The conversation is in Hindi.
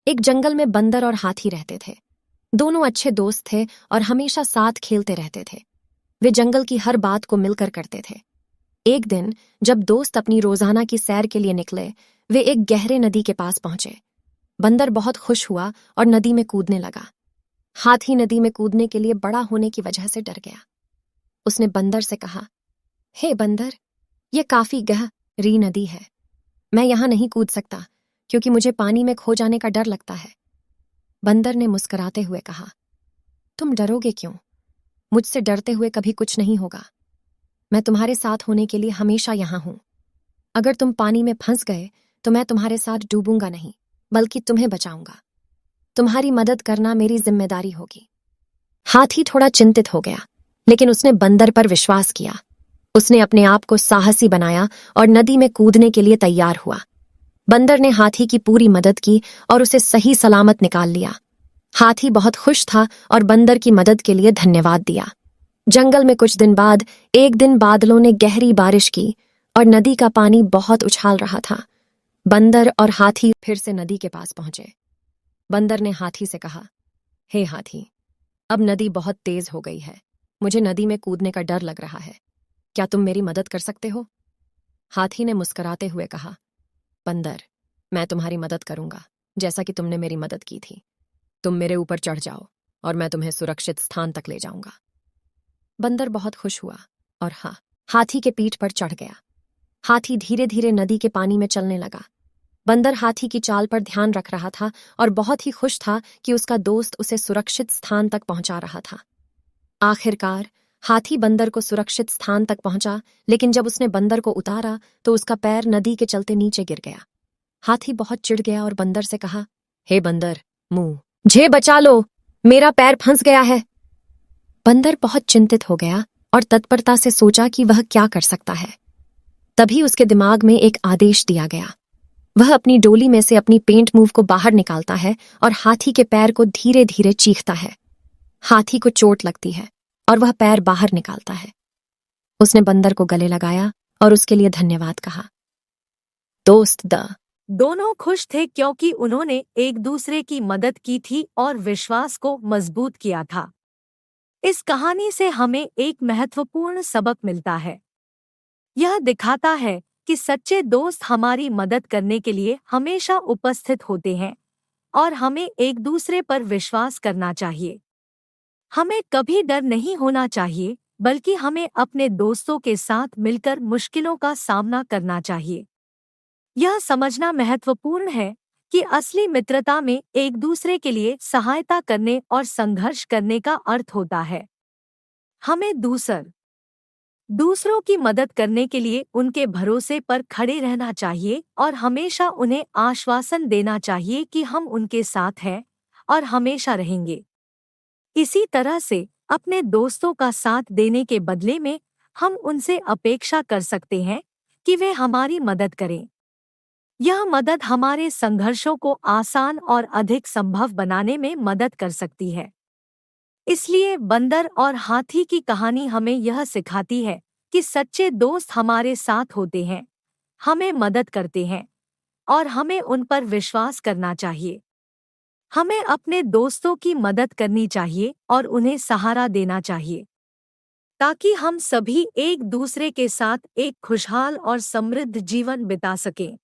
एक जंगल में बंदर और हाथी रहते थे। दोनों अच्छे दोस्त थे और हमेशा साथ खेलते रहते थे। वे जंगल की हर बात को मिलकर करते थे। एक दिन जब दोस्त अपनी रोजाना की सैर के लिए निकले, वे एक गहरे नदी के पास पहुंचे। बंदर बहुत खुश हुआ और नदी में कूदने लगा। हाथी नदी में कूदने के लिए बड़ा होने की वजह से डर गया। उसने बंदर से कहा, हे बंदर, ये काफी गहरी नदी है। मैं यहां नहीं कूद सकता क्योंकि मुझे पानी में खो जाने का डर लगता है। बंदर ने मुस्कुराते हुए कहा, तुम डरोगे क्यों? मुझसे डरते हुए कभी कुछ नहीं होगा। मैं तुम्हारे साथ होने के लिए हमेशा यहां हूं। अगर तुम पानी में फंस गए तो मैं तुम्हारे साथ डूबूंगा नहीं, बल्कि तुम्हें बचाऊंगा। तुम्हारी मदद करना मेरी जिम्मेदारी होगी। हाथी थोड़ा चिंतित हो गया, लेकिन उसने बंदर पर विश्वास किया। उसने अपने आप को साहसी बनाया और नदी में कूदने के लिए तैयार हुआ। बंदर ने हाथी की पूरी मदद की और उसे सही सलामत निकाल लिया। हाथी बहुत खुश था और बंदर की मदद के लिए धन्यवाद दिया। जंगल में कुछ दिन बाद एक दिन बादलों ने गहरी बारिश की और नदी का पानी बहुत उछाल रहा था। बंदर और हाथी फिर से नदी के पास पहुंचे। बंदर ने हाथी से कहा, हे हाथी, अब नदी बहुत तेज हो गई है। मुझे नदी में कूदने का डर लग रहा है। क्या तुम मेरी मदद कर सकते हो? हाथी ने मुस्कुराते हुए कहा, बंदर, मैं तुम्हारी मदद करूंगा, जैसा कि तुमने मेरी मदद की थी। तुम मेरे ऊपर चढ़ जाओ और मैं तुम्हें सुरक्षित स्थान तक ले जाऊंगा। बंदर बहुत खुश हुआ और हाथी के पीठ पर चढ़ गया। हाथी धीरे धीरे नदी के पानी में चलने लगा। बंदर हाथी की चाल पर ध्यान रख रहा था और बहुत ही खुश था कि उसका दोस्त उसे सुरक्षित स्थान तक पहुंचा रहा था। आखिरकार हाथी बंदर को सुरक्षित स्थान तक पहुंचा, लेकिन जब उसने बंदर को उतारा तो उसका पैर नदी के चलते नीचे गिर गया। हाथी बहुत चिढ़ गया और बंदर से कहा, हे बंदर, मुझे बचा लो, मेरा पैर फंस गया है। बंदर बहुत चिंतित हो गया और तत्परता से सोचा कि वह क्या कर सकता है। तभी उसके दिमाग में एक आदेश दिया गया। वह अपनी डोली में से अपनी पेंट मूव को बाहर निकालता है और हाथी के पैर को धीरे धीरे चीखता है। हाथी को चोट लगती है और वह पैर बाहर निकालता है। उसने बंदर को गले लगाया और उसके लिए धन्यवाद कहा। दोस्त दोनों खुश थे क्योंकि उन्होंने एक दूसरे की मदद की थी और विश्वास को मजबूत किया था। इस कहानी से हमें एक महत्वपूर्ण सबक मिलता है। यह दिखाता है कि सच्चे दोस्त हमारी मदद करने के लिए हमेशा उपस्थित होते हैं और हमें एक दूसरे पर विश्वास करना चाहिए। हमें कभी डर नहीं होना चाहिए, बल्कि हमें अपने दोस्तों के साथ मिलकर मुश्किलों का सामना करना चाहिए। यह समझना महत्वपूर्ण है कि असली मित्रता में एक दूसरे के लिए सहायता करने और संघर्ष करने का अर्थ होता है। हमें दूसरों की मदद करने के लिए उनके भरोसे पर खड़े रहना चाहिए और हमेशा उन्हें आश्वासन देना चाहिए कि हम उनके साथ हैं और हमेशा रहेंगे। इसी तरह से अपने दोस्तों का साथ देने के बदले में हम उनसे अपेक्षा कर सकते हैं कि वे हमारी मदद करें। यह मदद हमारे संघर्षों को आसान और अधिक संभव बनाने में मदद कर सकती है। इसलिए बंदर और हाथी की कहानी हमें यह सिखाती है कि सच्चे दोस्त हमारे साथ होते हैं, हमें मदद करते हैं और हमें उन पर विश्वास करना चाहिए। हमें अपने दोस्तों की मदद करनी चाहिए और उन्हें सहारा देना चाहिए, ताकि हम सभी एक दूसरे के साथ एक खुशहाल और समृद्ध जीवन बिता सकें।